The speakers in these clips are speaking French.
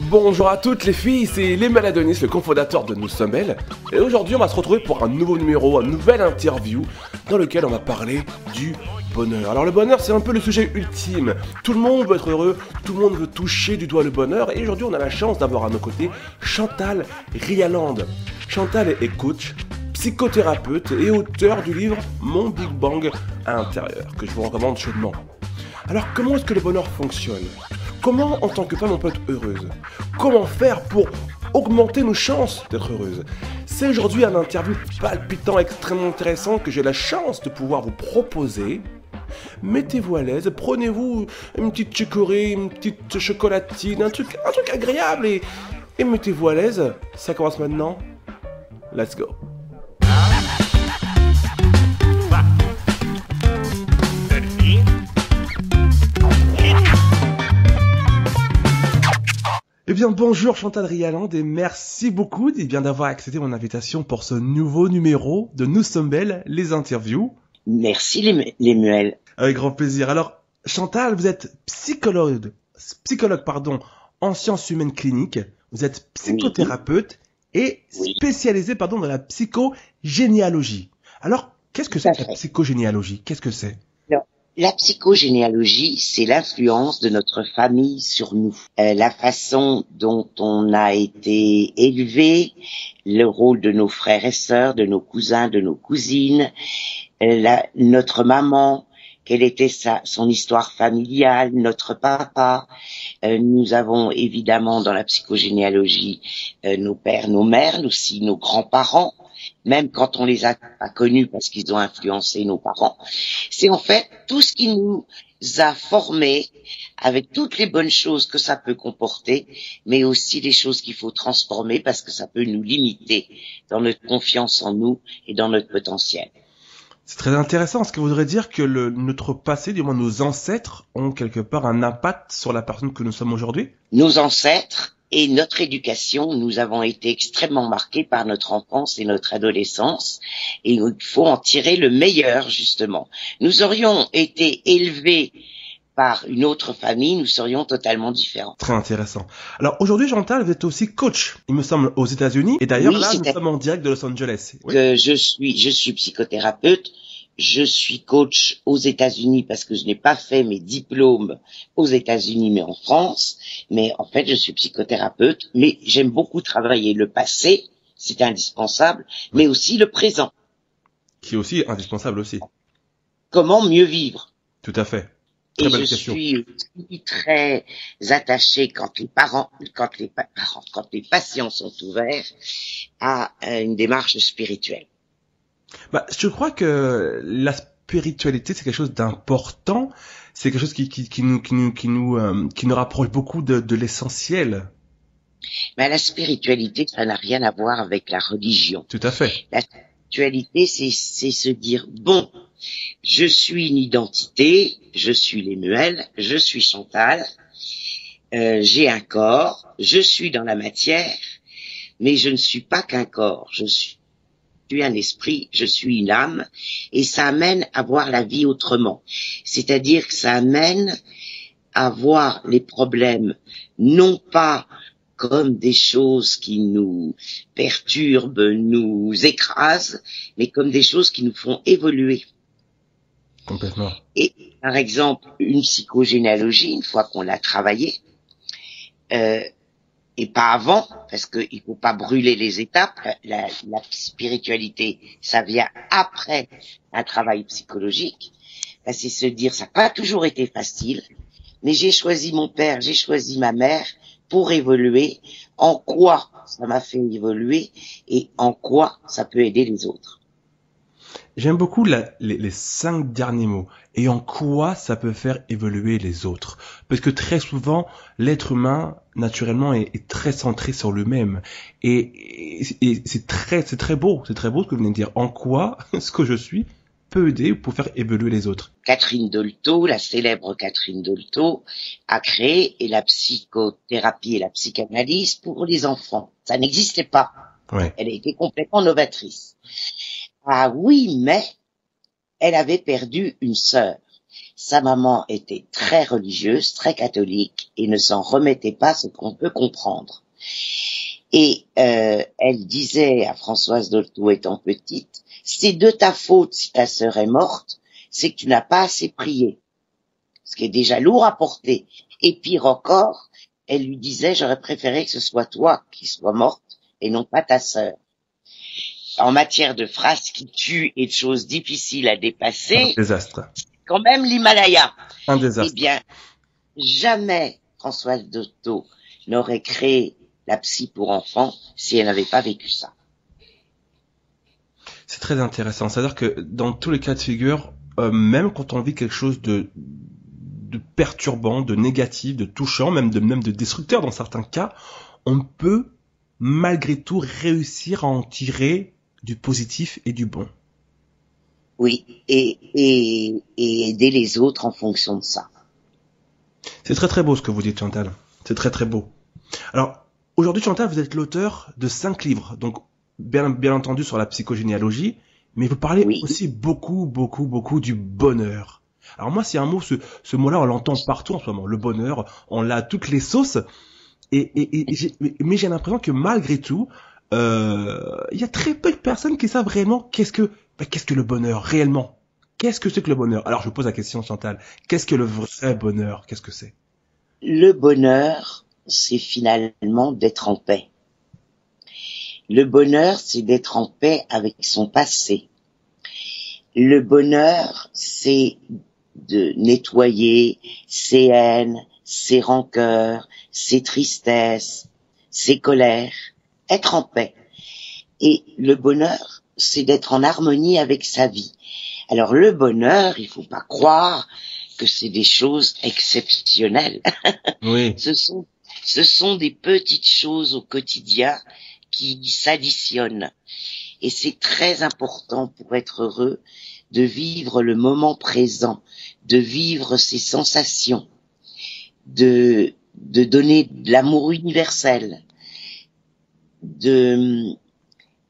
Bonjour à toutes les filles, c'est Lémel Adonis, le cofondateur de Nous Sommes Belles. Et aujourd'hui on va se retrouver pour un nouveau numéro, une nouvelle interview dans lequel on va parler du bonheur. Alors le bonheur c'est un peu le sujet ultime. Tout le monde veut être heureux, tout le monde veut toucher du doigt le bonheur. Et aujourd'hui on a la chance d'avoir à nos côtés Chantal Rialand. Chantal est coach, psychothérapeute et auteur du livre Mon Big Bang intérieur, que je vous recommande chaudement. Alors comment est-ce que le bonheur fonctionne ? Comment en tant que femme on peut être heureuse ? Comment faire pour augmenter nos chances d'être heureuse ? C'est aujourd'hui un interview palpitant, extrêmement intéressant que j'ai la chance de pouvoir vous proposer. Mettez-vous à l'aise, prenez-vous une petite chicorée, une petite chocolatine, un truc agréable et mettez-vous à l'aise. Ça commence maintenant. Let's go. Eh bien bonjour Chantal Rialand et merci beaucoup d'avoir accepté mon invitation pour ce nouveau numéro de Nous Sommes Belles, les interviews. Merci Lémuel. Avec grand plaisir. Alors Chantal, vous êtes psychologue en sciences humaines cliniques, vous êtes psychothérapeute et spécialisée dans la psychogénéalogie. Alors qu'est-ce que c'est que la psychogénéalogie ? Qu'est-ce que c'est ? La psychogénéalogie, c'est l'influence de notre famille sur nous. La façon dont on a été élevé, le rôle de nos frères et sœurs, de nos cousins, de nos cousines, notre maman, quelle était son histoire familiale, notre papa. Nous avons évidemment dans la psychogénéalogie nos pères, nos mères, aussi nos grands-parents, même quand on les a pas connus parce qu'ils ont influencé nos parents. C'est en fait tout ce qui nous a formés avec toutes les bonnes choses que ça peut comporter, mais aussi les choses qu'il faut transformer parce que ça peut nous limiter dans notre confiance en nous et dans notre potentiel. C'est très intéressant, ce qui voudrait dire que notre passé, du moins nos ancêtres, ont quelque part un impact sur la personne que nous sommes aujourd'hui. Nos ancêtres et notre éducation, nous avons été extrêmement marqués par notre enfance et notre adolescence, et il faut en tirer le meilleur, justement. Nous aurions été élevés par une autre famille, nous serions totalement différents. Très intéressant. Alors aujourd'hui, Chantal, vous êtes aussi coach, il me semble, aux États-Unis, et d'ailleurs nous sommes en direct de Los Angeles. Oui. Je suis psychothérapeute. Je suis coach aux États-Unis parce que je n'ai pas fait mes diplômes aux États-Unis mais en France. Mais en fait, je suis psychothérapeute. Mais j'aime beaucoup travailler le passé, c'est indispensable, mais aussi le présent. Qui est aussi indispensable aussi. Comment mieux vivre ? Tout à fait. Très belle question. Je suis très attachée quand les patients sont ouverts à une démarche spirituelle. Je crois que la spiritualité c'est quelque chose d'important, c'est quelque chose qui nous rapproche beaucoup de l'essentiel. Mais la spiritualité, ça n'a rien à voir avec la religion. Tout à fait. La spiritualité, c'est se dire bon, je suis une identité, je suis Lémuel, je suis Chantal, j'ai un corps, je suis dans la matière, mais je ne suis pas qu'un corps, je suis un esprit, je suis une âme, et ça amène à voir la vie autrement. C'est-à-dire que ça amène à voir les problèmes non pas comme des choses qui nous perturbent, nous écrasent, mais comme des choses qui nous font évoluer. Complètement. Et par exemple, une psychogénéalogie, une fois qu'on l'a travaillée, et pas avant, parce qu'il faut pas brûler les étapes. La spiritualité, ça vient après un travail psychologique. C'est se dire, ça n'a pas toujours été facile, mais j'ai choisi mon père, j'ai choisi ma mère pour évoluer. En quoi ça m'a fait évoluer et en quoi ça peut aider les autres. J'aime beaucoup les 5 derniers mots. Et en quoi ça peut faire évoluer les autres ? Parce que très souvent, l'être humain, naturellement, est très centré sur lui-même. Et c'est très beau ce que vous venez de dire. En quoi ce que je suis peut aider pour faire évoluer les autres ? Catherine Dolto, la célèbre Catherine Dolto, a créé la psychothérapie et la psychanalyse pour les enfants. Ça n'existait pas. Ouais. Elle a été complètement novatrice. Ah oui, mais elle avait perdu une sœur. Sa maman était très religieuse, très catholique, et ne s'en remettait pas, ce qu'on peut comprendre. Et elle disait à Françoise Dolto étant petite, c'est de ta faute si ta sœur est morte, c'est que tu n'as pas assez prié. Ce qui est déjà lourd à porter. Et pire encore, elle lui disait, j'aurais préféré que ce soit toi qui sois morte et non pas ta sœur. En matière de phrases qui tuent et de choses difficiles à dépasser, Un désastre. quand même l'Himalaya. Un désastre. Eh bien, jamais Françoise Dolto n'aurait créé la psy pour enfants si elle n'avait pas vécu ça. C'est très intéressant. C'est-à-dire que dans tous les cas de figure, même quand on vit quelque chose de perturbant, de négatif, de touchant, même de destructeur dans certains cas, on peut malgré tout réussir à en tirer du positif et du bon. Oui, et aider les autres en fonction de ça. C'est très très beau ce que vous dites, Chantal. C'est très très beau. Alors, aujourd'hui, Chantal, vous êtes l'auteur de 5 livres, donc bien entendu sur la psychogénéalogie, mais vous parlez aussi beaucoup du bonheur. Alors moi, c'est un mot, ce mot-là, on l'entend partout en ce moment. Le bonheur, on l'a à toutes les sauces. Mais j'ai l'impression que malgré tout, il y a très peu de personnes qui savent réellement qu'est-ce que le bonheur réellement. Qu'est-ce que c'est que le bonheur? Alors je vous pose la question, Chantal. Qu'est-ce que le vrai bonheur? Qu'est-ce que c'est? Le bonheur, c'est finalement d'être en paix. Le bonheur, c'est d'être en paix avec son passé. Le bonheur, c'est de nettoyer ses haines, ses rancœurs, ses tristesses, ses colères, être en paix. Et le bonheur, c'est d'être en harmonie avec sa vie. Alors le bonheur, il faut pas croire que c'est des choses exceptionnelles. Oui. Ce sont des petites choses au quotidien qui s'additionnent. Et c'est très important pour être heureux de vivre le moment présent, de vivre ses sensations, de donner de l'amour universel,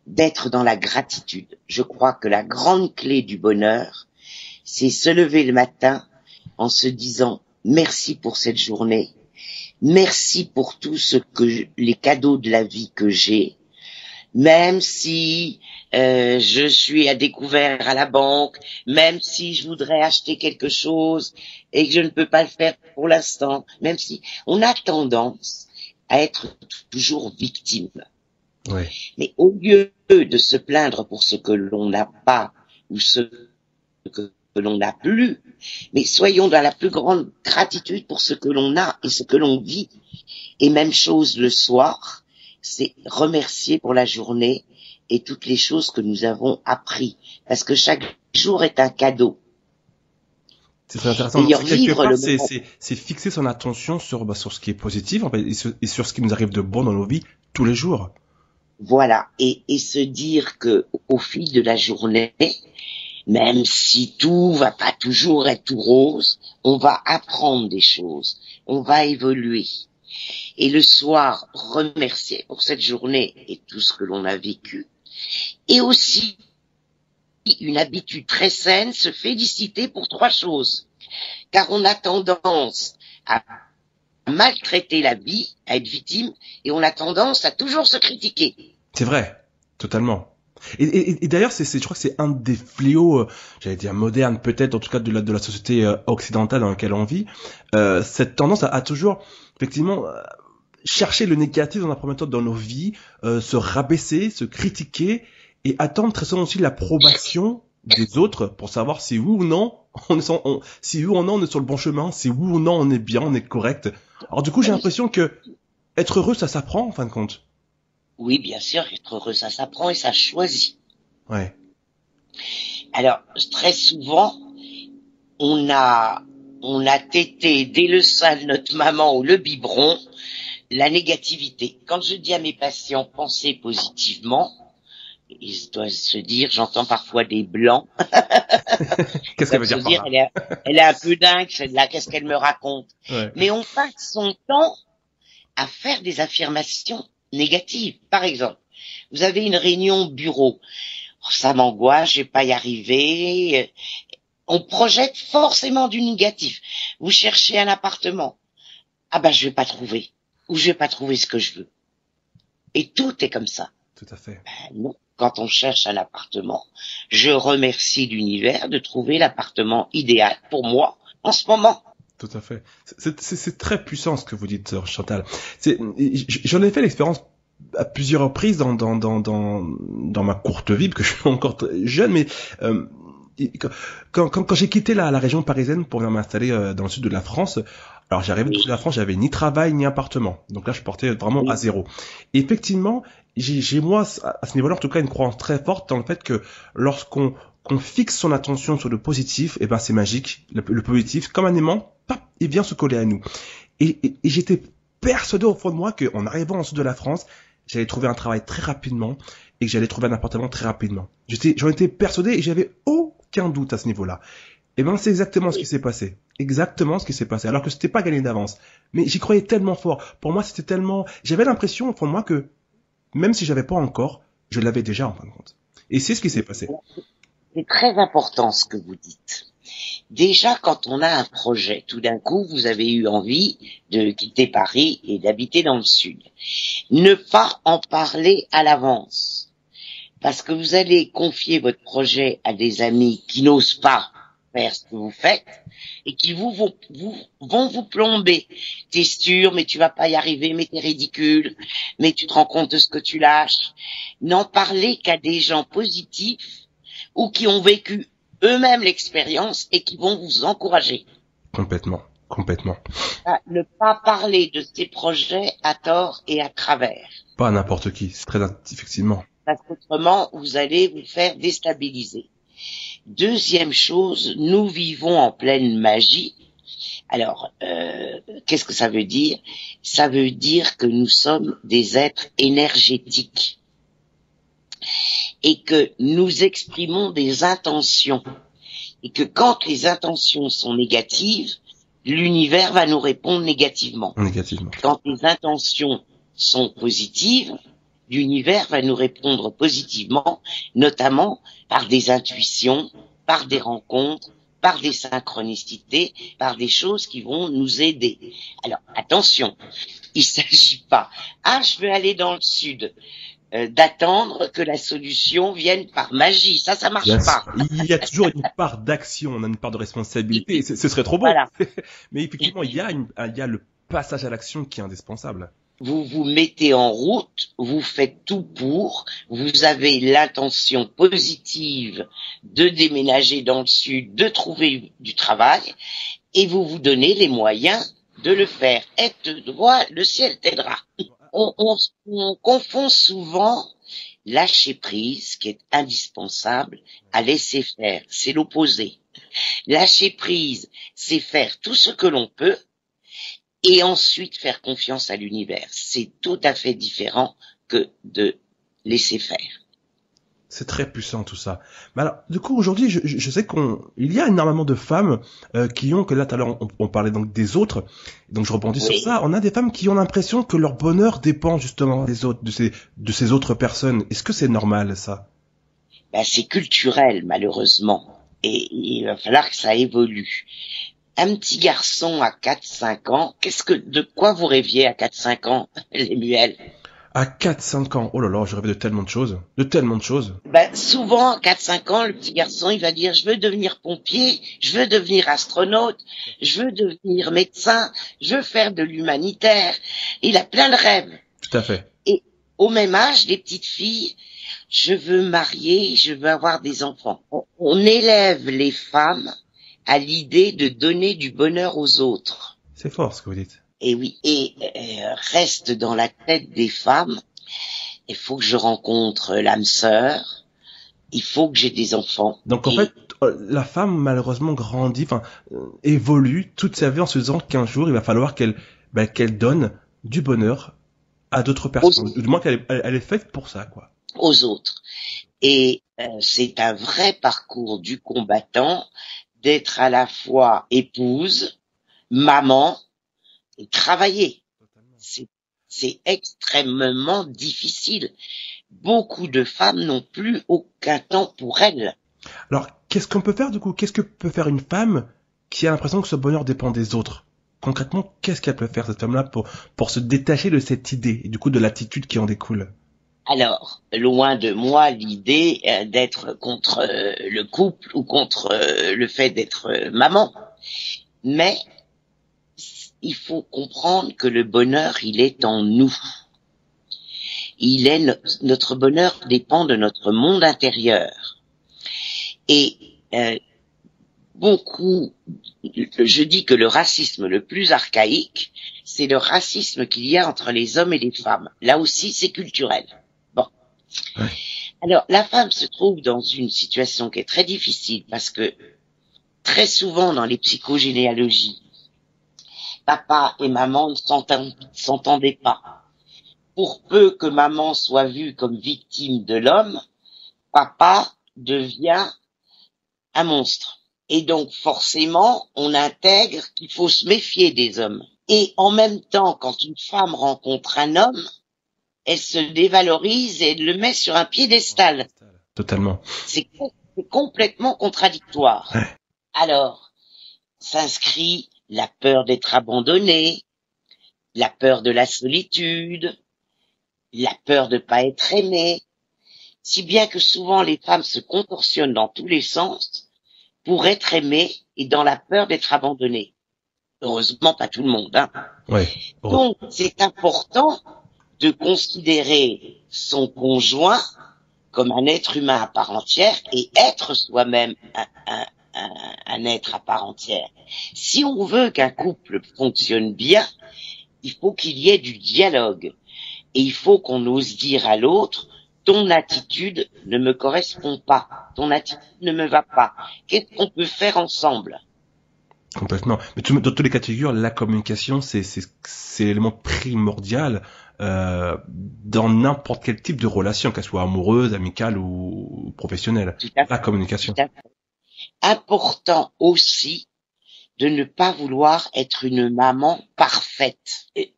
d'être dans la gratitude. Je crois que la grande clé du bonheur, c'est se lever le matin en se disant merci pour cette journée, merci pour tout les cadeaux de la vie que j'ai, même si je suis à découvert à la banque, même si je voudrais acheter quelque chose et que je ne peux pas le faire pour l'instant, même si on a tendance à être toujours victime. Oui. Mais au lieu de se plaindre pour ce que l'on n'a pas ou ce que l'on n'a plus, mais soyons dans la plus grande gratitude pour ce que l'on a et ce que l'on vit. Et même chose le soir, c'est remercier pour la journée et toutes les choses que nous avons appris. Parce que chaque jour est un cadeau. C'est très intéressant. Donc, quelque part, c'est fixer son attention sur ce qui est positif en fait, et sur ce qui nous arrive de bon dans nos vies tous les jours. Voilà. Et se dire que au fil de la journée, même si tout va pas toujours être tout rose, on va apprendre des choses. On va évoluer. Et le soir, remercier pour cette journée et tout ce que l'on a vécu. Et aussi, une habitude très saine, se féliciter pour 3 choses. Car on a tendance à maltraiter la vie, à être victime, et on a tendance à toujours se critiquer. C'est vrai, totalement. Et d'ailleurs, je crois que c'est un des fléaux, j'allais dire modernes, peut-être, en tout cas de la société occidentale dans laquelle on vit, cette tendance à toujours, effectivement, chercher le négatif dans un premier temps dans nos vies, se rabaisser, se critiquer, et attendre très souvent aussi l'approbation des autres pour savoir si oui ou non on est sur le bon chemin, si oui ou non on est bien, on est correct. Alors du coup, j'ai l'impression que être heureux, ça s'apprend en fin de compte. Oui, bien sûr, être heureux, ça s'apprend et ça choisit. Ouais. Alors, très souvent, on a tété dès le sein de notre maman ou le biberon la négativité. Quand je dis à mes patients pensez positivement, ils doivent se dire, j'entends parfois des blancs. Qu'est-ce qu'elle veut dire par là? Elle est un peu dingue, celle-là, qu'est-ce qu'elle me raconte? Ouais. Mais on passe son temps à faire des affirmations négatives. Par exemple, vous avez une réunion bureau. Oh, ça m'angoisse, je vais pas y arriver. on projette forcément du négatif. Vous cherchez un appartement. Ah ben, je vais pas trouver. Ou je vais pas trouver ce que je veux. Et tout est comme ça. Tout à fait. Ben non. Quand on cherche un appartement, je remercie l'univers de trouver l'appartement idéal pour moi en ce moment. Tout à fait. C'est très puissant ce que vous dites, Chantal. J'en ai fait l'expérience à plusieurs reprises dans ma courte vie, parce que je suis encore jeune, mais quand j'ai quitté la région parisienne pour venir m'installer dans le sud de la France, alors j'arrivais de la France, j'avais ni travail ni appartement. Donc là, je partais vraiment à zéro. Et effectivement, j'ai moi à ce niveau-là, en tout cas, une croyance très forte dans le fait que lorsqu'on fixe son attention sur le positif, et ben c'est magique. Le positif, comme un aimant, paf, il vient se coller à nous. Et j'étais persuadé au fond de moi qu'en arrivant en sud de la France, j'allais trouver un travail très rapidement et que j'allais trouver un appartement très rapidement. J'en étais persuadé et j'avais aucun doute à ce niveau-là. Et ben c'est exactement ce qui s'est passé. Exactement ce qui s'est passé. Alors que c'était pas gagné d'avance. Mais j'y croyais tellement fort. Pour moi, c'était tellement... J'avais l'impression au fond de moi que, même si j'avais pas encore, je l'avais déjà en fin de compte. Et c'est ce qui s'est passé. C'est très important ce que vous dites. Déjà, quand on a un projet, tout d'un coup, vous avez eu envie de quitter Paris et d'habiter dans le sud. Ne pas en parler à l'avance. Parce que vous allez confier votre projet à des amis qui n'osent pas faire ce que vous faites et qui vont vous plomber. T'es sûr, mais tu vas pas y arriver, mais t'es ridicule, mais tu te rends compte de ce que tu lâches. N'en parlez qu'à des gens positifs ou qui ont vécu eux-mêmes l'expérience et qui vont vous encourager. Complètement. Ne pas parler de ces projets à tort et à travers. Pas à n'importe qui, c'est très effectivement. Parce qu'autrement, vous allez vous faire déstabiliser. Deuxième chose, nous vivons en pleine magie. Alors, qu'est-ce que ça veut dire? Ça veut dire que nous sommes des êtres énergétiques et que nous exprimons des intentions. Et que quand les intentions sont négatives, l'univers va nous répondre négativement. Quand les intentions sont positives, l'univers va nous répondre positivement, notamment par des intuitions, par des rencontres, par des synchronicités, par des choses qui vont nous aider. Alors, attention, il s'agit pas, je veux aller dans le sud, d'attendre que la solution vienne par magie. Ça marche pas. Il y a toujours une part d'action, on a une part de responsabilité, ce serait trop beau. Voilà. Mais effectivement, il y a le passage à l'action qui est indispensable. Vous vous mettez en route, vous faites tout pour, vous avez l'intention positive de déménager dans le sud, de trouver du travail, et vous vous donnez les moyens de le faire. Aide droit, le ciel t'aidera. On confond souvent lâcher prise, qui est indispensable, à laisser faire. C'est l'opposé. Lâcher prise, c'est faire tout ce que l'on peut, et ensuite faire confiance à l'univers. C'est tout à fait différent que de laisser faire. C'est très puissant tout ça. Mais alors, du coup, aujourd'hui, je sais il y a énormément de femmes qui ont, que là tout à l'heure on parlait donc des autres, donc je rebondis sur ça, on a des femmes qui ont l'impression que leur bonheur dépend justement des autres, de ces autres personnes. Est-ce que c'est normal ça? C'est culturel malheureusement, et il va falloir que ça évolue. Un petit garçon à 4-5 ans, de quoi vous rêviez à 4-5 ans, les muelles? À 4-5 ans, oh là là, je rêvais de tellement de choses. Souvent, à 4-5 ans, le petit garçon, il va dire, je veux devenir pompier, je veux devenir astronaute, je veux devenir médecin, je veux faire de l'humanitaire. Il a plein de rêves. Tout à fait. Et au même âge, les petites filles, je veux marier, je veux avoir des enfants. On élève les femmes à l'idée de donner du bonheur aux autres. C'est fort ce que vous dites. Et oui, et reste dans la tête des femmes, il faut que je rencontre l'âme sœur, il faut que j'ai des enfants. Donc en fait, la femme malheureusement grandit, évolue toute sa vie en se disant qu'un jour il va falloir qu'elle donne du bonheur à d'autres personnes. Du moins qu'elle est faite pour ça, quoi. Aux autres. Et c'est un vrai parcours du combattant d'être à la fois épouse, maman, et travailler. C'est extrêmement difficile. Beaucoup de femmes n'ont plus aucun temps pour elles. Alors, qu'est-ce qu'on peut faire du coup? Qu'est-ce que peut faire une femme qui a l'impression que ce bonheur dépend des autres? Concrètement, qu'est-ce qu'elle peut faire cette femme-là pour se détacher de cette idée et du coup de l'attitude qui en découle? Alors, loin de moi l'idée d'être contre le couple ou contre le fait d'être maman, mais il faut comprendre que le bonheur, il est en nous. Notre bonheur dépend de notre monde intérieur. Et je dis que le racisme le plus archaïque, c'est le racisme qu'il y a entre les hommes et les femmes. Là aussi, c'est culturel. Bon. Ouais. Alors, la femme se trouve dans une situation qui est très difficile parce que très souvent dans les psychogénéalogies, papa et maman ne s'entendaient pas. Pour peu que maman soit vue comme victime de l'homme, papa devient un monstre. Et donc, forcément, on intègre qu'il faut se méfier des hommes. Et en même temps, quand une femme rencontre un homme, elle se dévalorise et elle le met sur un piédestal. Totalement. C'est complètement contradictoire. Ouais. Alors, s'inscrit la peur d'être abandonné, la peur de la solitude, la peur de pas être aimé, si bien que souvent les femmes se contorsionnent dans tous les sens pour être aimées et dans la peur d'être abandonnées. Heureusement, pas tout le monde, hein. Ouais. Bon. Donc, c'est important de considérer son conjoint comme un être humain à part entière et être soi-même un être à part entière. Si on veut qu'un couple fonctionne bien, il faut qu'il y ait du dialogue. Et il faut qu'on ose dire à l'autre, ton attitude ne me correspond pas, ton attitude ne me va pas. Qu'est-ce qu'on peut faire ensemble? Complètement. Mais dans tous les cas de figure, la communication, c'est l'élément primordial dans n'importe quel type de relation, qu'elle soit amoureuse, amicale ou professionnelle. La communication. Important aussi de ne pas vouloir être une maman parfaite. Et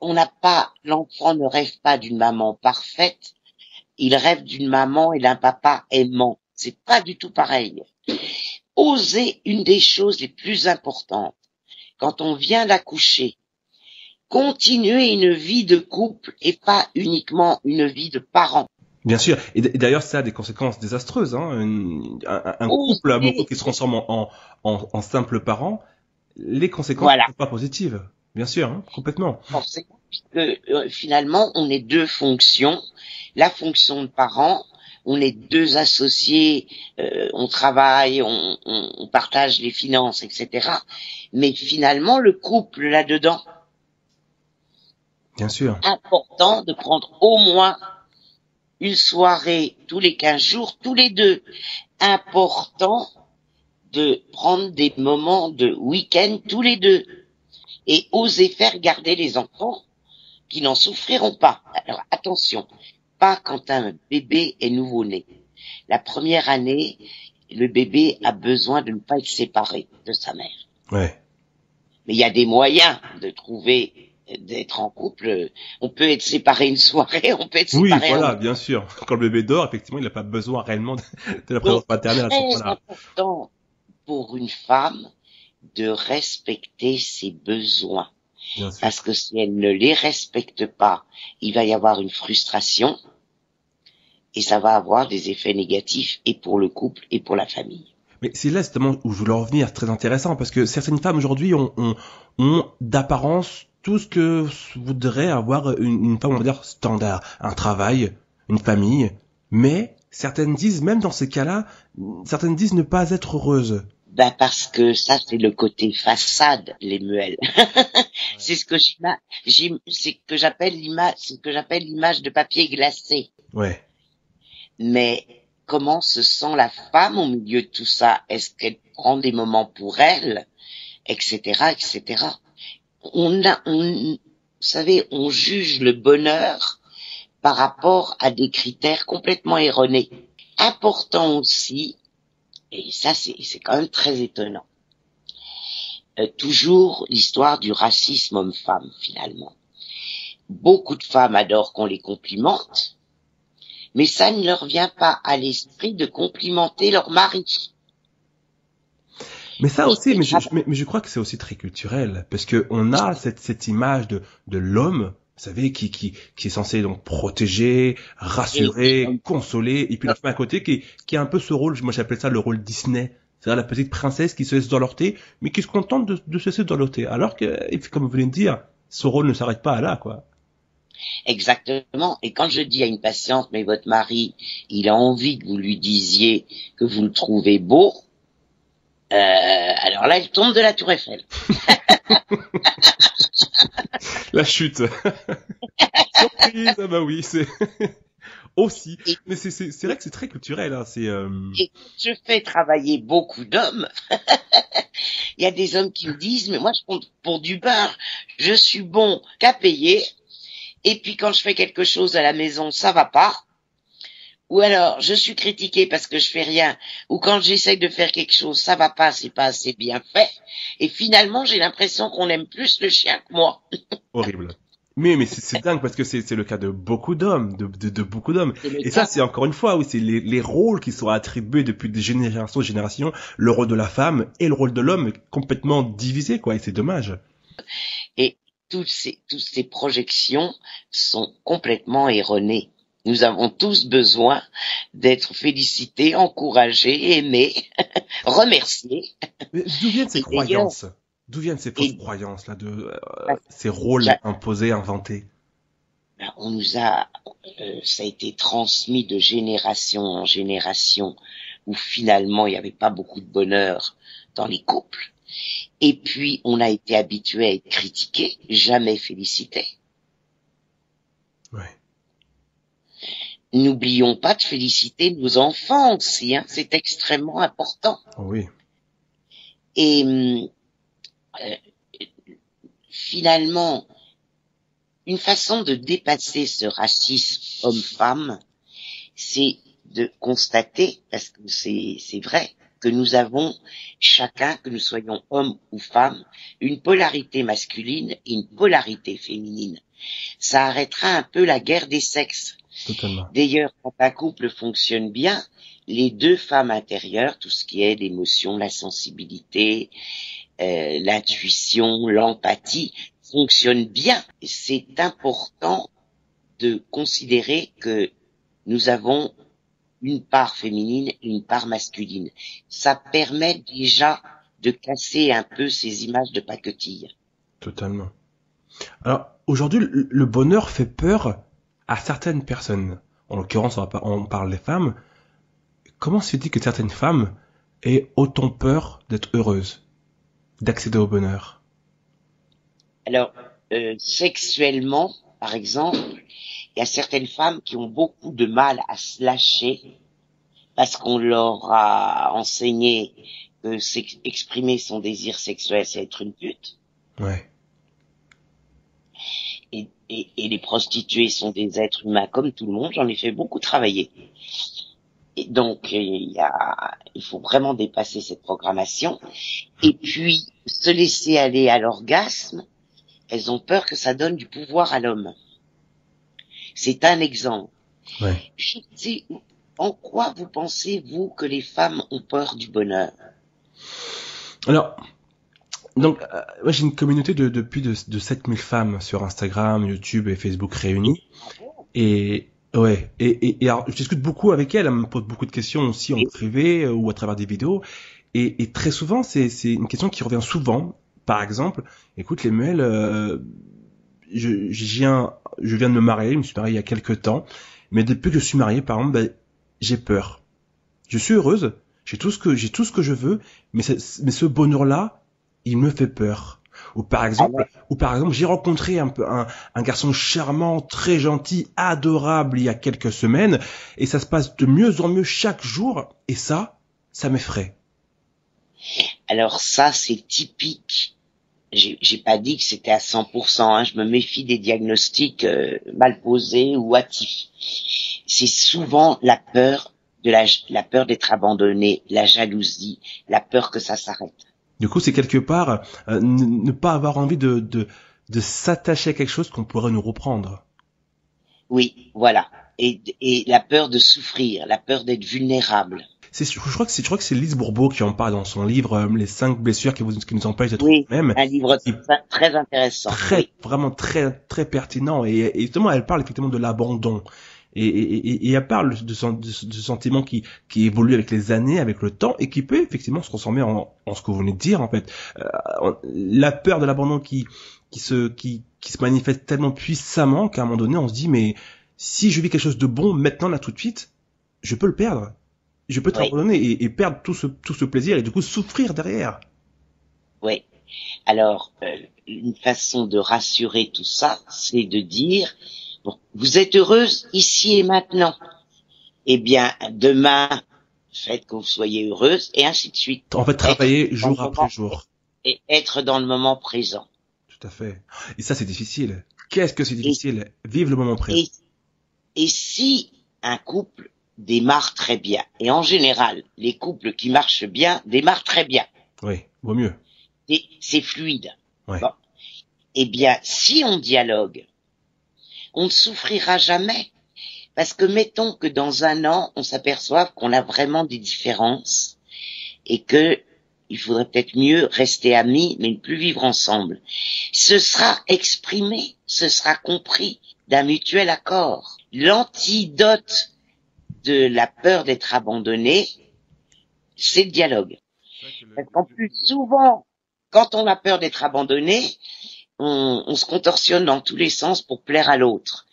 l'enfant ne rêve pas d'une maman parfaite, il rêve d'une maman et d'un papa aimant. C'est pas du tout pareil. Oser une des choses les plus importantes, quand on vient d'accoucher, continuer une vie de couple et pas uniquement une vie de parent. Bien sûr. Et d'ailleurs, ça a des conséquences désastreuses. Hein. Un couple amoureux qui se transforme en simple parent, les conséquences ne sont pas positives. Bien sûr, hein, complètement. Forcément, puisque finalement, on est deux fonctions. La fonction de parent, on est deux associés, on travaille, on partage les finances, etc. Mais finalement, le couple là-dedans. Bien sûr. Important de prendre au moins une soirée tous les 15 jours, tous les deux. Important de prendre des moments de week-end tous les deux. Et oser faire garder les enfants qui n'en souffriront pas. Alors attention, pas quand un bébé est nouveau-né. La première année, le bébé a besoin de ne pas être séparé de sa mère. Ouais. Mais il y a des moyens d'être en couple. On peut être séparé une soirée, on peut être séparé. Oui, voilà, bien sûr. Quand le bébé dort, effectivement, il n'a pas besoin réellement de la présence paternelle à ce moment-là. C'est important pour une femme de respecter ses besoins. Parce que si elle ne les respecte pas, il va y avoir une frustration et ça va avoir des effets négatifs et pour le couple et pour la famille. Mais c'est là justement où je voulais en venir, très intéressant, parce que certaines femmes aujourd'hui ont d'apparence tout ce que voudrait avoir une femme, on va dire, standard. Un travail, une famille, mais certaines disent, même dans ces cas-là, certaines disent ne pas être heureuses. Parce que ça, c'est le côté façade, les muelles. C'est ce que j'appelle l'image de papier glacé. Ouais. Mais comment se sent la femme au milieu de tout ça? Est-ce qu'elle prend des moments pour elle, etc., etc. Vous savez, on juge le bonheur par rapport à des critères complètement erronés. Important aussi, et ça c'est quand même très étonnant, toujours l'histoire du racisme homme-femme finalement. Beaucoup de femmes adorent qu'on les complimente, mais ça ne leur vient pas à l'esprit de complimenter leur mari. Mais ça aussi, Et mais je crois que c'est aussi très culturel, parce que on a cette image de l'homme, vous savez, qui est censé donc protéger, rassurer, consoler, et puis la femme à côté qui a un peu ce rôle, moi j'appelle ça le rôle Disney. C'est-à-dire la petite princesse qui se laisse dorloter, mais qui se contente de se laisser dorloter. Alors que, comme vous venez de dire, ce rôle ne s'arrête pas à là, quoi. exactement. Et quand je dis à une patiente, mais votre mari, il a envie que vous lui disiez que vous le trouvez beau, alors là, elle tombe de la tour Eiffel. La chute. Surprise, ah bah oui, c'est aussi. Et, Mais c'est vrai que c'est très culturel, hein. et je fais travailler beaucoup d'hommes. Il y a des hommes qui me disent, mais moi je compte pour du beurre, je suis bon qu'à payer, et puis quand je fais quelque chose à la maison, ça va pas. Ou alors, je suis critiqué parce que je fais rien, ou quand j'essaye de faire quelque chose, ça va pas, c'est pas assez bien fait. Et finalement, j'ai l'impression qu'on aime plus le chien que moi. Horrible. Mais c'est dingue parce que c'est le cas de beaucoup d'hommes, de beaucoup d'hommes. Et ça, Cas. c'est encore une fois, oui, c'est les rôles qui sont attribués depuis des générations et générations, le rôle de la femme et le rôle de l'homme complètement divisés, quoi, et c'est dommage. Et toutes ces projections sont complètement erronées. Nous avons tous besoin d'être félicités, encouragés, aimés, remerciés. Mais d'où viennent ces Et d'ailleurs, croyances? D'où viennent ces fausses et, croyances, là, ben, ces rôles imposés, inventés? on nous a, ça a été transmis de génération en génération, où finalement il n'y avait pas beaucoup de bonheur dans les couples. Et puis on a été habitué à être critiqué, jamais félicité. Ouais. N'oublions pas de féliciter nos enfants aussi, hein, c'est extrêmement important. Oh oui. Et finalement, une façon de dépasser ce racisme homme-femme, c'est de constater, parce que c'est vrai, que nous avons chacun, que nous soyons hommes ou femmes, une polarité masculine et une polarité féminine. Ça arrêtera un peu la guerre des sexes. Totalement. D'ailleurs, quand un couple fonctionne bien, les deux femmes intérieures, tout ce qui est l'émotion, la sensibilité, l'intuition, l'empathie, fonctionnent bien. C'est important de considérer que nous avons une part féminine et une part masculine. Ça permet déjà de casser un peu ces images de pacotille. Totalement. Alors, aujourd'hui, le bonheur fait peur à certaines personnes. En l'occurrence, on parle des femmes. Comment se dit que certaines femmes aient autant peur d'être heureuses, d'accéder au bonheur? Alors, sexuellement, par exemple, il y a certaines femmes qui ont beaucoup de mal à se lâcher parce qu'on leur a enseigné que exprimer son désir sexuel, c'est être une pute. Ouais. Et les prostituées sont des êtres humains comme tout le monde. J'en ai fait beaucoup travailler. Et donc, il faut vraiment dépasser cette programmation. Et puis, se laisser aller à l'orgasme, elles ont peur que ça donne du pouvoir à l'homme. C'est un exemple. Ouais. Je sais, en quoi vous pensez, vous, que les femmes ont peur du bonheur? Alors, donc, moi j'ai une communauté de plus de 7000 femmes sur Instagram, YouTube et Facebook réunies. Et ouais, et alors, je discute beaucoup avec elles me posent beaucoup de questions aussi en privé ou à travers des vidéos. Et très souvent, c'est une question qui revient souvent. Par exemple, écoute les mails, je viens de me marier, je me suis marié il y a quelques temps, mais depuis que je suis marié, par exemple, j'ai peur. Je suis heureuse, j'ai tout ce que je veux, mais ce bonheur-là, il me fait peur. Ou par exemple, j'ai rencontré un garçon charmant, très gentil, adorable il y a quelques semaines, et ça se passe de mieux en mieux chaque jour, et ça m'effraie. Alors ça, c'est typique. J'ai pas dit que c'était à 100%, hein. Je me méfie des diagnostics mal posés ou hâtifs. C'est souvent la peur la peur d'être abandonné, la jalousie, la peur que ça s'arrête. Du coup, c'est quelque part ne pas avoir envie de s'attacher à quelque chose qu'on pourrait nous reprendre. Oui, voilà. Et la peur de souffrir, la peur d'être vulnérable. je crois que c'est Lise Bourbeau qui en parle dans son livre Les 5 blessures qui nous empêchent d'être Oui, nous-mêmes. un livre très intéressant. Oui. Vraiment très très pertinent et justement elle parle effectivement de l'abandon. Et elle parle de ce sentiment qui évolue avec les années, avec le temps, et qui peut effectivement se transformer en ce que vous venez de dire, en fait. La peur de l'abandon qui se manifeste tellement puissamment qu'à un moment donné, on se dit, mais si je vis quelque chose de bon maintenant, là, tout de suite, je peux le perdre. Je peux être abandonné et perdre tout ce plaisir et du coup souffrir derrière. Oui. Alors, une façon de rassurer tout ça, c'est de dire, bon, vous êtes heureuse ici et maintenant. Eh bien, demain, faites que vous soyez heureuse et ainsi de suite. En fait, travailler jour après jour. Et être dans le moment présent. Tout à fait. Et ça, c'est difficile. Qu'est-ce que c'est difficile? Vivre le moment présent. Et si un couple démarre très bien, et en général, les couples qui marchent bien démarrent très bien. Oui, vaut mieux. C'est fluide. Ouais. Bon. Eh bien, si on dialogue, on ne souffrira jamais. Parce que mettons que dans un an, on s'aperçoive qu'on a vraiment des différences et que il faudrait peut-être mieux rester amis, mais ne plus vivre ensemble. Ce sera exprimé, ce sera compris d'un mutuel accord. L'antidote de la peur d'être abandonné, c'est le dialogue. Parce qu'en plus, souvent, quand on a peur d'être abandonné, on se contorsionne dans tous les sens pour plaire à l'autre.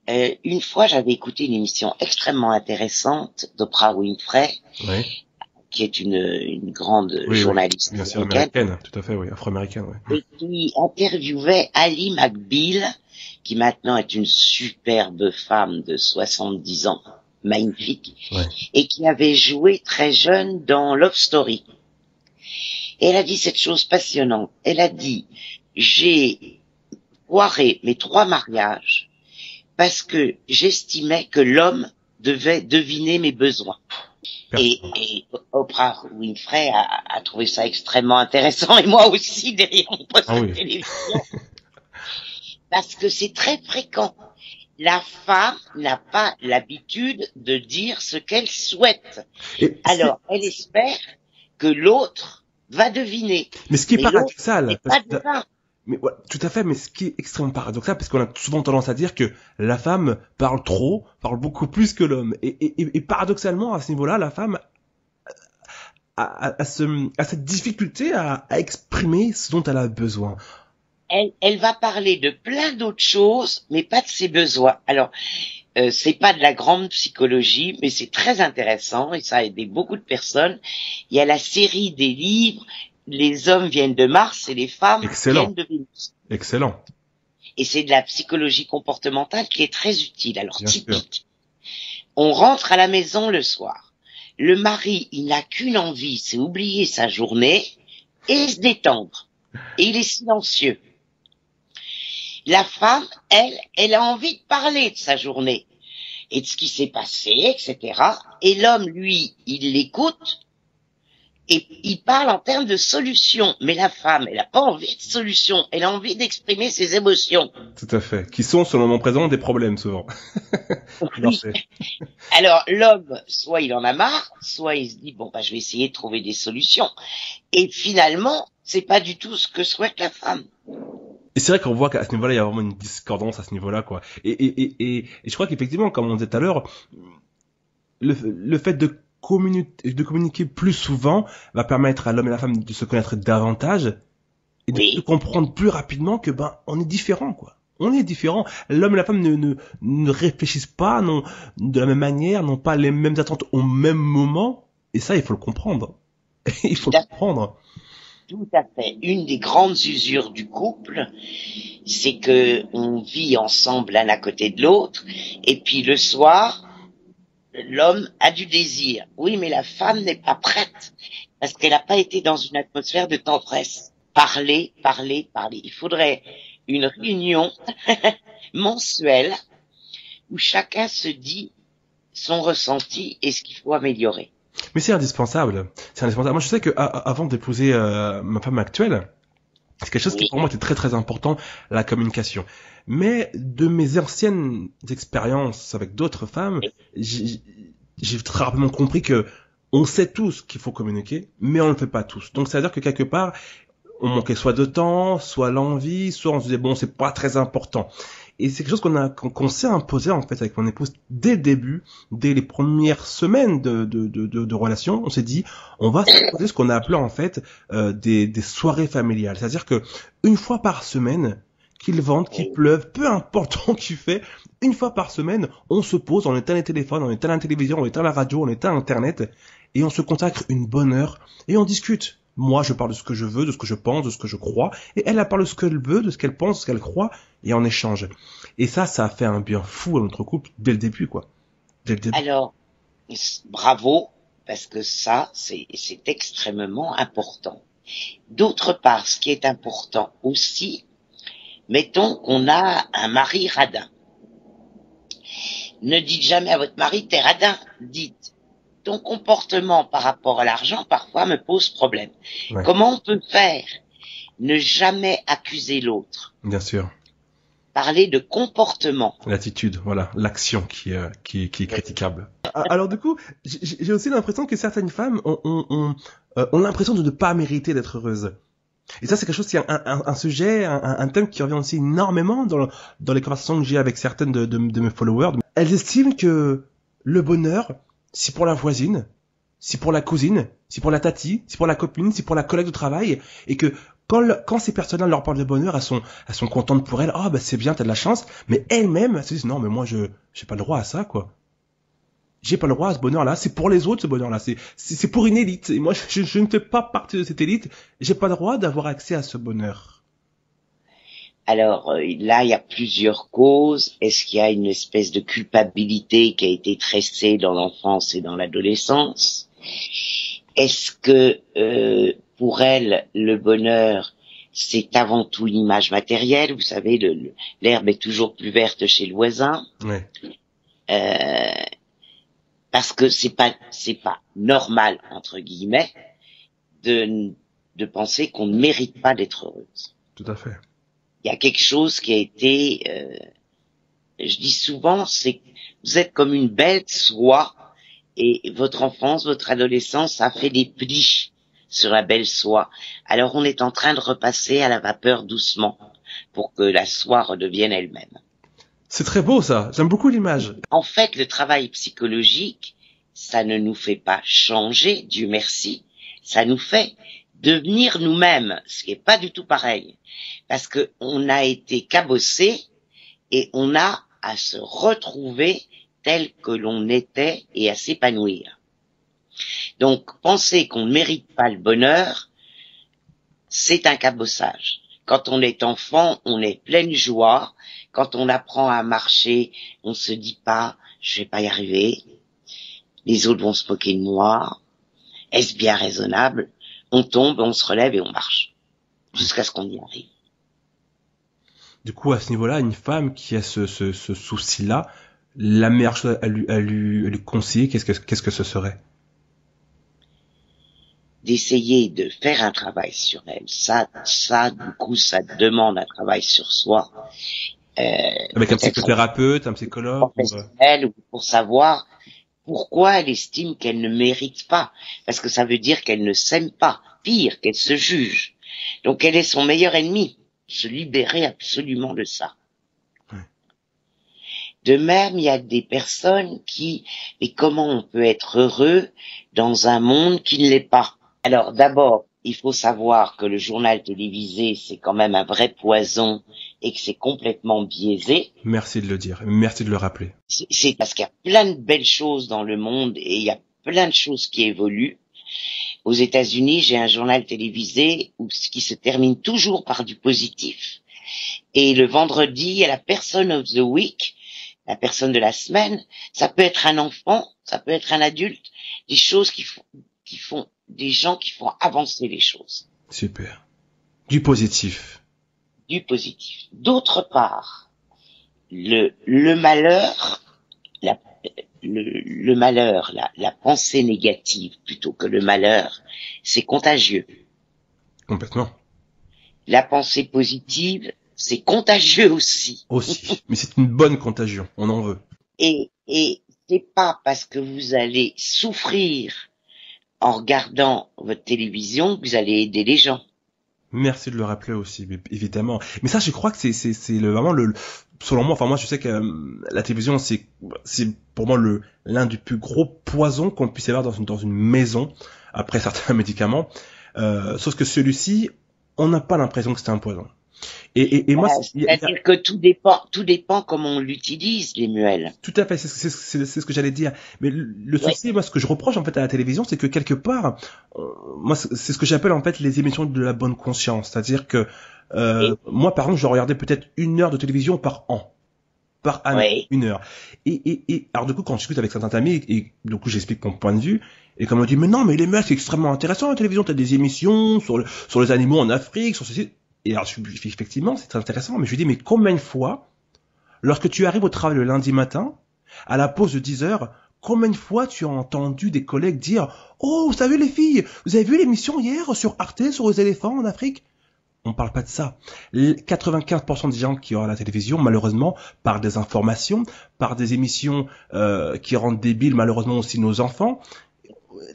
Une fois, j'avais écouté une émission extrêmement intéressante d'Oprah Winfrey, qui est une grande journaliste bien sûr, américaine, tout à fait, oui, afro-américaine, oui. Et qui interviewait Ali McBeal, qui maintenant est une superbe femme de 70 ans, magnifique, et qui avait joué très jeune dans Love Story. Et elle a dit cette chose passionnante. Elle a dit, j'ai foiré mes 3 mariages parce que j'estimais que l'homme devait deviner mes besoins. Et Oprah Winfrey a trouvé ça extrêmement intéressant, et moi aussi derrière mon poste de télévision. Parce que c'est très fréquent. La femme n'a pas l'habitude de dire ce qu'elle souhaite. Alors, elle espère que l'autre va deviner. Mais ce qui est paradoxal, mais ouais, tout à fait, mais ce qui est extrêmement paradoxal, parce qu'on a souvent tendance à dire que la femme parle beaucoup plus que l'homme. Et paradoxalement, à ce niveau-là, la femme a cette difficulté à exprimer ce dont elle a besoin. Elle va parler de plein d'autres choses, mais pas de ses besoins. Alors, c'est pas de la grande psychologie, mais c'est très intéressant, et ça a aidé beaucoup de personnes. Il y a la série des livres, les hommes viennent de Mars et les femmes viennent de Vénus. Excellent. Et c'est de la psychologie comportementale qui est très utile. Alors, typique. On rentre à la maison le soir. Le mari, il n'a qu'une envie, c'est oublier sa journée et se détendre. Et il est silencieux. La femme, elle a envie de parler de sa journée et de ce qui s'est passé, etc. Et l'homme, lui, il l'écoute et il parle en termes de solutions. Mais la femme, elle n'a pas envie de solutions, elle a envie d'exprimer ses émotions. Tout à fait. Qui sont, sur le moment présent, des problèmes, souvent. Oui. Alors, l'homme, soit il en a marre, soit il se dit, bon, je vais essayer de trouver des solutions. Et finalement, c'est pas du tout ce que souhaite la femme. Et c'est vrai qu'on voit qu'à ce niveau-là, il y a vraiment une discordance à ce niveau-là, quoi. Et je crois qu'effectivement, comme on disait tout à l'heure, le fait de communiquer plus souvent va permettre à l'homme et à la femme de se connaître davantage et de comprendre plus rapidement que on est différents, quoi. On est différents. L'homme et la femme ne réfléchissent pas de la même manière, n'ont pas les mêmes attentes au même moment. Et ça, il faut le comprendre. Il faut le comprendre. Tout à fait. Une des grandes usures du couple, c'est que on vit ensemble l'un à côté de l'autre, et puis le soir, l'homme a du désir. Oui, mais la femme n'est pas prête, parce qu'elle n'a pas été dans une atmosphère de tendresse. Parler. Il faudrait une réunion mensuelle où chacun se dit son ressenti et ce qu'il faut améliorer. Mais c'est indispensable. Moi, je sais que avant d'épouser ma femme actuelle, c'est quelque chose qui pour moi était très très important, la communication. Mais de mes anciennes expériences avec d'autres femmes, j'ai très rapidement compris que on sait tous qu'il faut communiquer, mais on ne le fait pas tous. Donc, ça veut dire que quelque part, on manquait soit de temps, soit l'envie, soit on se disait bon, c'est pas très important. Et c'est quelque chose qu'on s'est imposé en fait avec mon épouse dès le début, dès les premières semaines de relation. On s'est dit, on va s'imposer ce qu'on a appelé en fait des soirées familiales. C'est-à-dire que une fois par semaine, qu'il vente, qu'il pleuve, peu importe ce qu'il fait, une fois par semaine, on se pose, on éteint les téléphones, on éteint la télévision, on éteint la radio, on éteint Internet, et on se consacre une bonne heure, et on discute. Moi, je parle de ce que je veux, de ce que je pense, de ce que je crois, et elle parle de ce qu'elle veut, de ce qu'elle pense, de ce qu'elle croit, et on échange. Et ça a fait un bien fou à notre couple dès le début, quoi. Dès le début. Alors, bravo, parce que ça, c'est extrêmement important. D'autre part, ce qui est important aussi, mettons qu'on a un mari radin. Ne dites jamais à votre mari, t'es radin. Dites, ton comportement par rapport à l'argent, parfois, me pose problème. Ouais. Comment on peut faire? Ne jamais accuser l'autre. Bien sûr. Parler de comportement. L'attitude, voilà, l'action qui est critiquable. Alors du coup, j'ai aussi l'impression que certaines femmes ont l'impression de ne pas mériter d'être heureuses. Et ça, c'est quelque chose qui est un sujet, un thème qui revient aussi énormément dans les conversations que j'ai avec certaines de mes followers. Elles estiment que le bonheur, c'est pour la voisine, c'est pour la cousine, c'est pour la tati, c'est pour la copine, c'est pour la collègue de travail, et que quand ces personnes-là leur parlent de bonheur, elles sont contentes pour elles. Ah, bah, c'est bien, t'as de la chance. Mais elles-mêmes, elles se disent, non, mais moi, j'ai pas le droit à ça, quoi. J'ai pas le droit à ce bonheur-là. C'est pour les autres, ce bonheur-là. C'est pour une élite. Et moi, je ne fais pas partie de cette élite. J'ai pas le droit d'avoir accès à ce bonheur. Alors, là, il y a plusieurs causes. Est-ce qu'il y a une espèce de culpabilité qui a été tressée dans l'enfance et dans l'adolescence? Est-ce que, pour elle, le bonheur, c'est avant tout une image matérielle? Vous savez, l'herbe est toujours plus verte chez le voisin. Ouais. Parce que c'est pas normal, entre guillemets, de penser qu'on ne mérite pas d'être heureuse. Tout à fait. Il y a quelque chose qui a été, je dis souvent, c'est que vous êtes comme une belle soie, et votre enfance, votre adolescence, ça fait des plis sur la belle soie. Alors on est en train de repasser à la vapeur doucement pour que la soie redevienne elle-même. C'est très beau ça, j'aime beaucoup l'image. En fait, le travail psychologique, ça ne nous fait pas changer, Dieu merci, ça nous fait devenir nous-mêmes, ce qui est pas du tout pareil. Parce que on a été cabossé et on a à se retrouver tel que l'on était et à s'épanouir. Donc, penser qu'on ne mérite pas le bonheur, c'est un cabossage. Quand on est enfant, on est pleine joie. Quand on apprend à marcher, on se dit pas, je vais pas y arriver. Les autres vont se moquer de moi. Est-ce bien raisonnable? On tombe, on se relève et on marche. Jusqu'à ce qu'on y arrive. Du coup, à ce niveau-là, une femme qui a ce souci-là, la meilleure chose à lui conseiller, qu'est-ce que ce serait? D'essayer de faire un travail sur elle. Ça, du coup, ça demande un travail sur soi. Avec un psychothérapeute, un psychologue, professionnel, pour savoir pourquoi elle estime qu'elle ne mérite pas. Parce que ça veut dire qu'elle ne s'aime pas. Pire, qu'elle se juge. Donc elle est son meilleur ennemi. Se libérer absolument de ça. De même, il y a des personnes mais comment on peut être heureux dans un monde qui ne l'est pas? Alors d'abord, il faut savoir que le journal télévisé, c'est quand même un vrai poison et que c'est complètement biaisé. Merci de le dire, merci de le rappeler. C'est parce qu'il y a plein de belles choses dans le monde et il y a plein de choses qui évoluent. Aux États-Unis, j'ai un journal télévisé qui se termine toujours par du positif. Et le vendredi, il y a la person of the week, la personne de la semaine. Ça peut être un enfant, ça peut être un adulte, des choses qui font des gens qui font avancer les choses. Super. Du positif. Du positif. D'autre part, le malheur, le malheur, la pensée négative plutôt que le malheur, c'est contagieux. Complètement. La pensée positive, c'est contagieux aussi. Aussi. Mais c'est une bonne contagion. On en veut. Et c'est pas parce que vous allez souffrir en regardant votre télévision que vous allez aider les gens. Merci de le rappeler aussi, évidemment. Mais ça, je crois que c'est vraiment selon moi, enfin moi je sais que la télévision c'est pour moi l'un des plus gros poisons qu'on puisse avoir dans une maison après certains médicaments. Sauf que celui-ci, on n'a pas l'impression que c'est un poison. Et moi, c'est-à-dire que tout dépend comment on l'utilise, les muels. Tout à fait, c'est ce que j'allais dire. Mais le souci, moi, ce que je reproche en fait à la télévision, c'est que quelque part, moi, c'est ce que j'appelle en fait les émissions de la bonne conscience. C'est-à-dire que moi, par exemple, je regardais peut-être 1 heure de télévision par an. Par année, 1 heure. Et alors du coup, quand je discute avec certains amis, et du coup j'explique mon point de vue, et comme on dit, mais non, mais les mecs, c'est extrêmement intéressant la télévision, t'as des émissions sur les animaux en Afrique, sur ceci. Et alors effectivement, c'est très intéressant, mais je lui dis, mais combien de fois, lorsque tu arrives au travail le lundi matin, à la pause de 10 heures, combien de fois tu as entendu des collègues dire, oh, vous savez les filles, vous avez vu l'émission hier sur Arte, sur les éléphants en Afrique? On parle pas de ça. 95% des gens qui regardent la télévision, malheureusement, par des informations, par des émissions qui rendent débiles, malheureusement aussi nos enfants.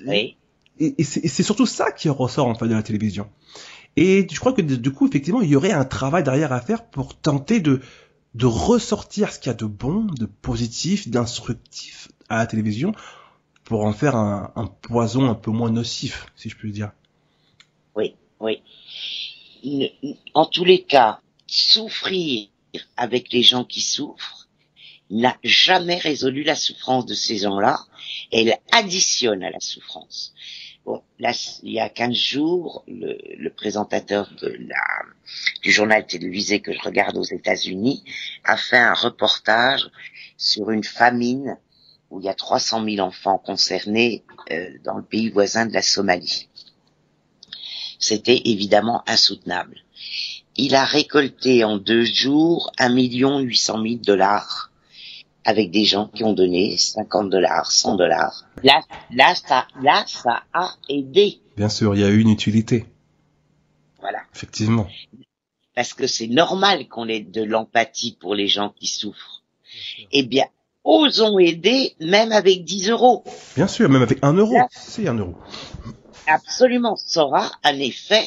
Oui. Et c'est surtout ça qui ressort en fait de la télévision. Et je crois que du coup, effectivement, il y aurait un travail derrière à faire pour tenter de ressortir ce qu'il y a de bon, de positif, d'instructif à la télévision, pour en faire un poison un peu moins nocif, si je puis dire. Oui, oui. En tous les cas, souffrir avec les gens qui souffrent n'a jamais résolu la souffrance de ces gens-là, elle additionne à la souffrance. Bon, là, il y a 15 jours, le présentateur du journal télévisé que je regarde aux États-Unis a fait un reportage sur une famine où il y a 300 000 enfants concernés dans le pays voisin de la Somalie. C'était évidemment insoutenable. Il a récolté en 2 jours 1 800 000 $ avec des gens qui ont donné $50, $100. Là, ça a aidé. Bien sûr, il y a eu une utilité. Voilà. Effectivement. Parce que c'est normal qu'on ait de l'empathie pour les gens qui souffrent. Eh bien, osons aider même avec 10 €. Bien sûr, même avec 1 €. Là, c'est 1 €. Absolument, ça aura un effet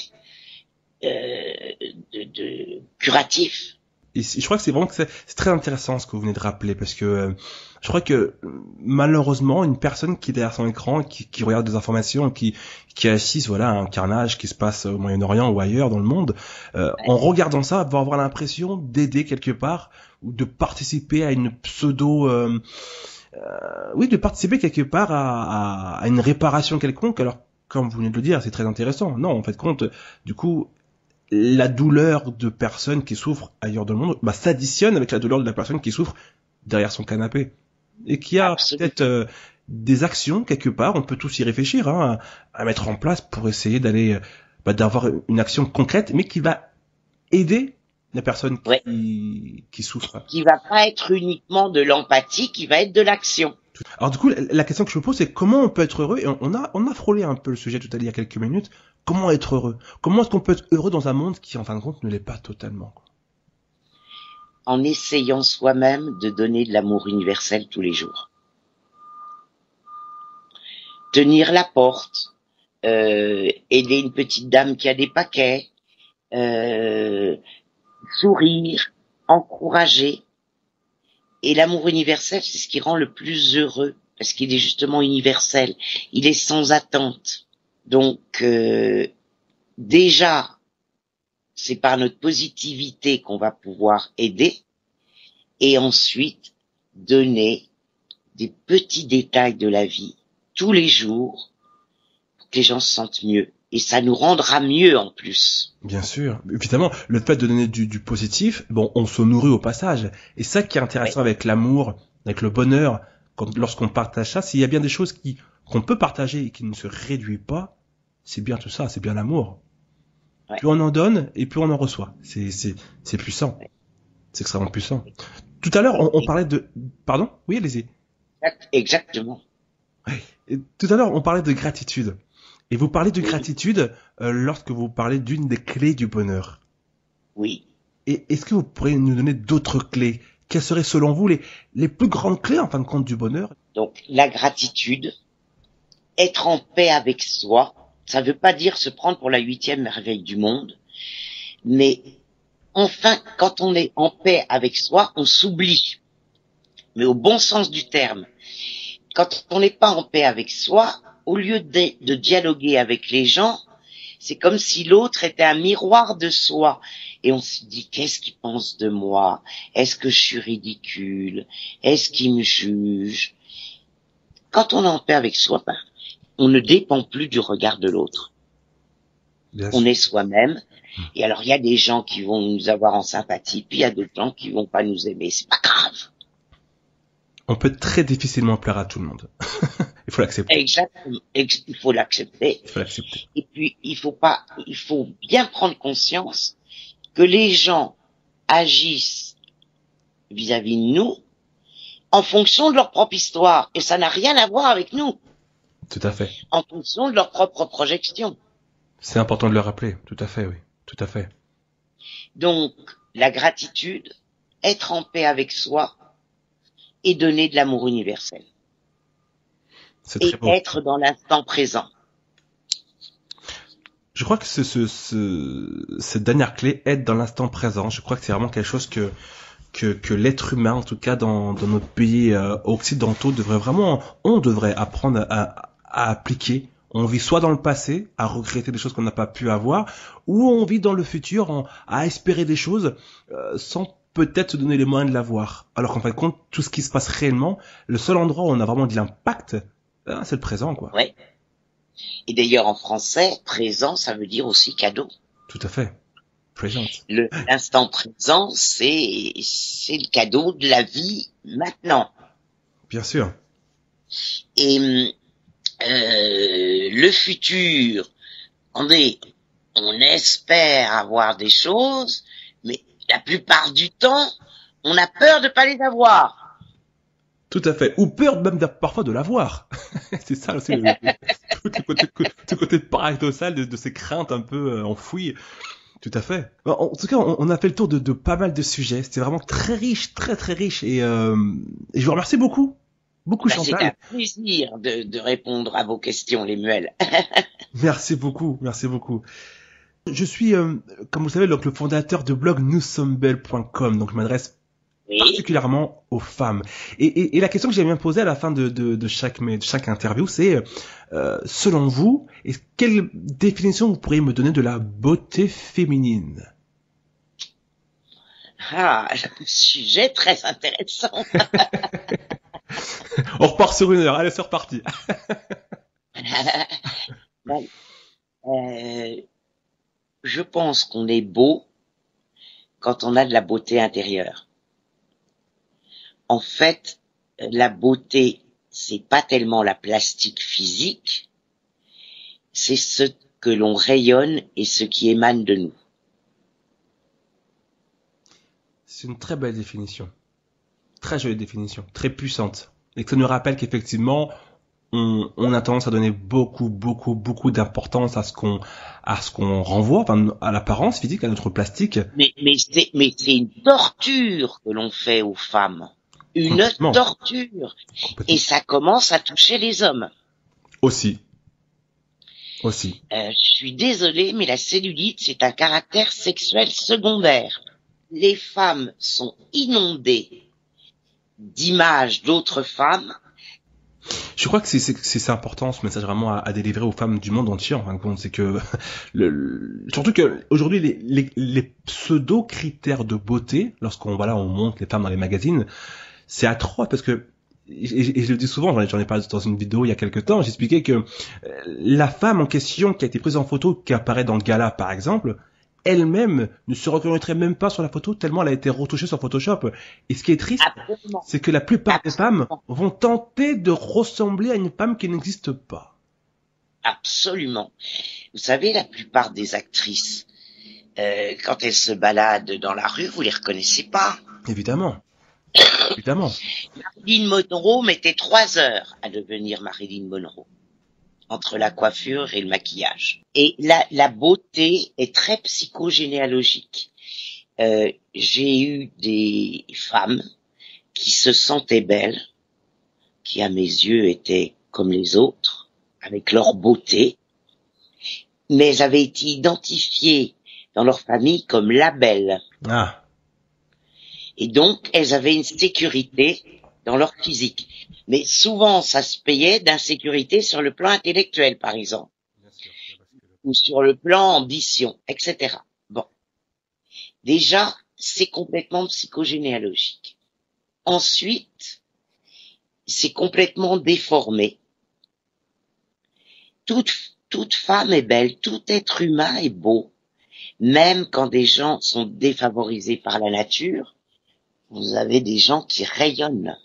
curatif. Et je crois que c'est vraiment c'est très intéressant ce que vous venez de rappeler, parce que je crois que malheureusement une personne qui est derrière son écran, qui regarde des informations, qui assiste voilà à un carnage qui se passe au Moyen-Orient ou ailleurs dans le monde, en regardant ça, va avoir l'impression d'aider quelque part ou de participer à une de participer quelque part à une réparation quelconque. Alors comme vous venez de le dire, c'est très intéressant. Non, en fait compte, du coup, la douleur de personnes qui souffrent ailleurs dans le monde s'additionne avec la douleur de la personne qui souffre derrière son canapé. Et qui a peut-être des actions, quelque part, on peut tous y réfléchir, à mettre en place pour essayer d'aller d'avoir une action concrète, mais qui va aider la personne qui souffre. Qui va pas être uniquement de l'empathie, qui va être de l'action. Alors du coup, la question que je me pose, c'est comment on peut être heureux. Et on a frôlé un peu le sujet tout à l'heure il y a quelques minutes. Comment être heureux? Comment est-ce qu'on peut être heureux dans un monde qui, en fin de compte, ne l'est pas totalement? En essayant soi-même de donner de l'amour universel tous les jours. Tenir la porte, aider une petite dame qui a des paquets, sourire, encourager. Et l'amour universel, c'est ce qui rend le plus heureux, parce qu'il est justement universel. Il est sans attente. Donc, déjà, c'est par notre positivité qu'on va pouvoir aider, et ensuite donner des petits détails de la vie tous les jours pour que les gens se sentent mieux. Et ça nous rendra mieux en plus. Bien sûr, évidemment, le fait de donner du positif, on se nourrit au passage. Et ça qui est intéressant avec l'amour, avec le bonheur, lorsqu'on partage ça, s'il y a bien des choses qu'on peut partager et qui ne se réduit pas, c'est bien tout ça, c'est bien l'amour. Ouais. Plus on en donne et plus on en reçoit. C'est puissant. Ouais. C'est extrêmement puissant. Tout à l'heure, on parlait de... Pardon? Oui, allez-y. Exactement. Ouais. Et tout à l'heure, on parlait de gratitude. Et vous parlez de gratitude lorsque vous parlez d'une des clés du bonheur. Oui. Et est-ce que vous pourriez nous donner d'autres clés? Quelles seraient selon vous les plus grandes clés en fin de compte du bonheur? Donc la gratitude, être en paix avec soi. Ça veut pas dire se prendre pour la 8e merveille du monde, mais enfin, quand on est en paix avec soi, on s'oublie. Mais au bon sens du terme. Quand on n'est pas en paix avec soi, au lieu de dialoguer avec les gens, c'est comme si l'autre était un miroir de soi. Et on se dit, qu'est-ce qu'il pense de moi? Est-ce que je suis ridicule? Est-ce qu'il me juge? Quand on est en paix avec soi, on ne dépend plus du regard de l'autre. On est soi-même. Et alors, il y a des gens qui vont nous avoir en sympathie, puis il y a d'autres gens qui vont pas nous aimer. C'est pas grave. On peut très difficilement plaire à tout le monde. Il faut l'accepter. Exactement. Il faut l'accepter. Et puis, il faut bien prendre conscience que les gens agissent vis-à-vis de nous en fonction de leur propre histoire. Et ça n'a rien à voir avec nous. Tout à fait. En fonction de leur propre projection. C'est important de le rappeler. Tout à fait, oui. Tout à fait. Donc, la gratitude, être en paix avec soi et donner de l'amour universel. C'est très beau. Être dans l'instant présent. Je crois que cette dernière clé, être dans l'instant présent, je crois que c'est vraiment quelque chose que l'être humain, en tout cas dans nos pays occidentaux, on devrait apprendre à appliquer. On vit soit dans le passé, à regretter des choses qu'on n'a pas pu avoir, ou on vit dans le futur, à espérer des choses sans peut-être se donner les moyens de l'avoir. Alors qu'en fin de compte, tout ce qui se passe réellement, le seul endroit où on a vraiment de l'impact, c'est le présent, quoi. Ouais. Et d'ailleurs, en français, présent, ça veut dire aussi cadeau. Tout à fait. Present. L'instant présent, c'est le cadeau de la vie maintenant. Bien sûr. Et le futur, on espère avoir des choses, mais la plupart du temps, on a peur de pas les avoir. Tout à fait. Ou peur même parfois de l'avoir. C'est ça aussi, tout côté paradoxal de ces craintes un peu enfouies. Tout à fait. En tout cas, on a fait le tour de pas mal de sujets. C'était vraiment très riche, très très riche. Et je vous remercie beaucoup. Chantal. C'est un plaisir de répondre à vos questions, les muelles. Merci beaucoup. Je suis, comme vous le savez, donc, le fondateur de blog noussomsbelles.com. Donc, je m'adresse particulièrement aux femmes. Et la question que j'aime bien poser à la fin de chaque interview, c'est, selon vous, quelle définition vous pourriez me donner de la beauté féminine? Ah, un sujet très intéressant. On repart sur 1 heure. Allez, c'est reparti. Je pense qu'on est beau quand on a de la beauté intérieure. En fait, la beauté, c'est pas tellement la plastique physique, c'est ce que l'on rayonne et ce qui émane de nous. C'est une très belle définition. Très jolie définition. Très puissante. Et que ça nous rappelle qu'effectivement, on a tendance à donner beaucoup d'importance à ce qu'on renvoie, enfin, à l'apparence physique, à notre plastique. Mais c'est une torture que l'on fait aux femmes. Une torture. Et ça commence à toucher les hommes. Aussi. Je suis désolée, mais la cellulite, c'est un caractère sexuel secondaire. Les femmes sont inondées d'images d'autres femmes. Je crois que c'est important ce message vraiment à délivrer aux femmes du monde entier. Enfin, c'est que surtout que aujourd'hui les pseudo critères de beauté, lorsqu'on on montre les femmes dans les magazines, c'est atroce parce que et je le dis souvent, j'en ai parlé dans une vidéo il y a quelques temps, j'expliquais que la femme en question qui a été prise en photo, qui apparaît dans le gala par exemple, elle-même ne se reconnaîtrait même pas sur la photo tellement elle a été retouchée sur Photoshop. Et ce qui est triste, c'est que la plupart des femmes vont tenter de ressembler à une femme qui n'existe pas. Absolument. Vous savez, la plupart des actrices, quand elles se baladent dans la rue, vous les reconnaissez pas. Évidemment. Marilyn Monroe mettait 3 heures à devenir Marilyn Monroe, entre la coiffure et le maquillage. Et la beauté est très psychogénéalogique. J'ai eu des femmes qui se sentaient belles, qui à mes yeux étaient comme les autres, avec leur beauté, mais elles avaient été identifiées dans leur famille comme la belle. Ah. Et donc, elles avaient une sécurité dans leur physique. Mais souvent, ça se payait d'insécurité sur le plan intellectuel, par exemple. Ou sur le plan ambition, etc. Bon. Déjà, c'est complètement psychogénéalogique. Ensuite, c'est complètement déformé. Toute femme est belle, tout être humain est beau. Même quand des gens sont défavorisés par la nature, vous avez des gens qui rayonnent.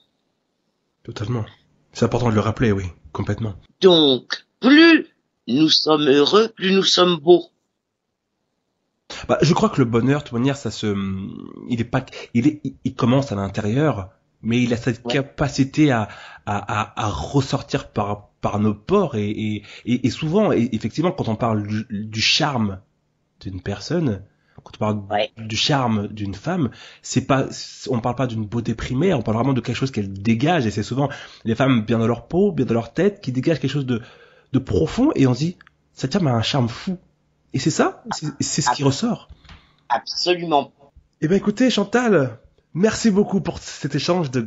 Totalement. C'est important de le rappeler, oui, complètement. Donc, plus nous sommes heureux, plus nous sommes beaux. Bah, je crois que le bonheur, de toute manière, il commence à l'intérieur, mais il a cette capacité à ressortir par nos pores et souvent, effectivement, quand on parle du charme d'une personne, quand on parle du charme d'une femme, on parle pas d'une beauté primaire, on parle vraiment de quelque chose qu'elle dégage, et c'est souvent les femmes bien dans leur peau, bien dans leur tête, qui dégagent quelque chose de profond, et on se dit, cette femme a un charme fou. Et c'est ça, c'est ce qui ressort. Absolument. Eh ben écoutez, Chantal, merci beaucoup pour cet échange de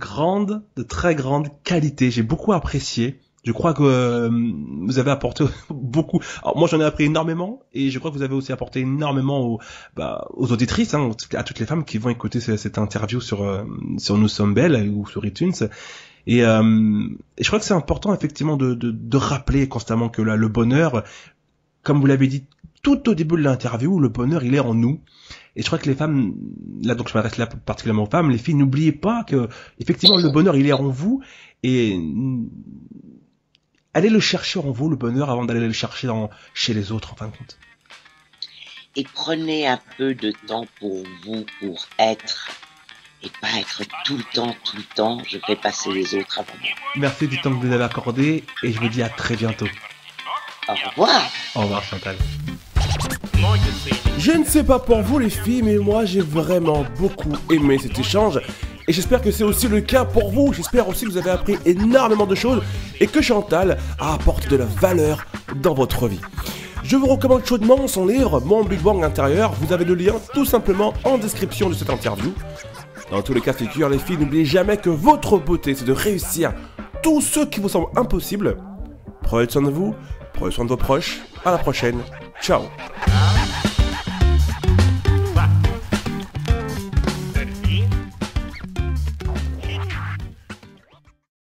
très grande qualité. J'ai beaucoup apprécié. Je crois que vous avez apporté beaucoup. Alors moi, j'en ai appris énormément, et je crois que vous avez aussi apporté énormément aux auditrices, hein, à toutes les femmes qui vont écouter cette interview sur Nous sommes belles ou sur iTunes. Et je crois que c'est important effectivement de rappeler constamment que là, le bonheur, comme vous l'avez dit tout au début de l'interview, le bonheur, il est en nous. Et je crois que les femmes, là donc je m'adresse là particulièrement aux femmes, les filles, n'oubliez pas que effectivement le bonheur, il est en vous, et allez le chercher en vous, le bonheur, avant d'aller le chercher chez les autres, en fin de compte. Et prenez un peu de temps pour vous, pour être, et pas être tout le temps, je fais passer les autres avant moi. Merci du temps que vous avez accordé, et je vous dis à très bientôt. Au revoir. Au revoir, Chantal. Je ne sais pas pour vous les filles, mais moi j'ai vraiment beaucoup aimé cet échange. Et j'espère que c'est aussi le cas pour vous. J'espère aussi que vous avez appris énormément de choses et que Chantal a apporté de la valeur dans votre vie. Je vous recommande chaudement son livre, Mon Big Bang intérieur. Vous avez le lien tout simplement en description de cette interview. Dans tous les cas de figure, les filles, n'oubliez jamais que votre beauté, c'est de réussir tout ce qui vous semble impossible. Prenez soin de vous, prenez soin de vos proches. À la prochaine. Ciao.